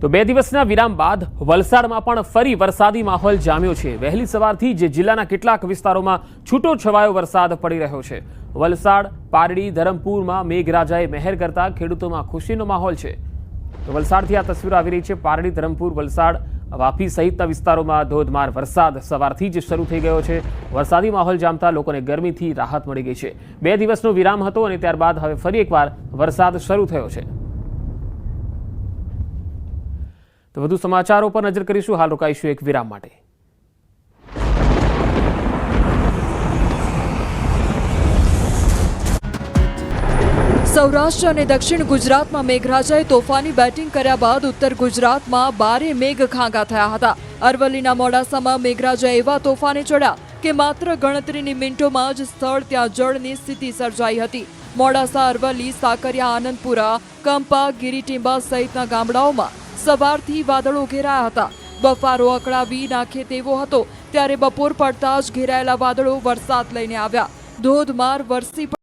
તો 2 દિવસના વિરામ બાદ વલસાડમાં પણ ફરી વરસાદી માહોલ જામ્યો છે। વહેલી સવારથી જ જિલ્લાના કેટલાક વિસ્તારોમાં છૂટો છવાયો વરસાદ પડી રહ્યો છે। વલસાડ, પારડી, ધરમપુરમાં મેઘરાજાએ મહેર કરતા ખેડૂતોમાં ખુશીનો માહોલ છે। તો વલસાડથી આ તસવીરો આવી રહી છે। પારડી, ધરમપુર, વલસાડ, વાપી સહિતના વિસ્તારોમાં ધોધમાર વરસાદ સવારથી જ શરૂ થઈ ગયો છે। વરસાદી માહોલ જામતા લોકોને ગરમીથી રાહત મળી ગઈ છે। 2 દિવસનો વિરામ હતો અને ત્યારબાદ હવે ફરી એકવાર વરસાદ શરૂ થયો છે। તો વધુ સમાચારો પર નજર કરીશું। હાલ રોકાઈશું એક વિરામ માટે। સૌરાષ્ટ્ર અને દક્ષિણ ગુજરાતમાં મેઘરાજાએ તોફાની બેટિંગ કર્યા બાદ ઉત્તર ગુજરાતમાં ભારે મેઘ ખાંગા થયા હતા। અરવલ્લીના મોડાસામાં મેઘરાજા એવા તોફાને ચડ્યા કે માત્ર ગણતરીની મિનિટોમાં જ સ્થળ ત્યાં જળની સ્થિતિ સર્જાઈ હતી। મોડાસા, અરવલ્લી, સાકરિયા, આનંદપુરા, કંપા, ગિરિટીંબા સહિતના ગામડાઓમાં સવારથી વાદળો ઘેરાયા હતા। બફારો અકળાવી નાખે તેવો હતો, ત્યારે બપોર પડતા જ ઘેરાયેલા વાદળો વરસાદ લઈને આવ્યા। ધોધમાર વરસી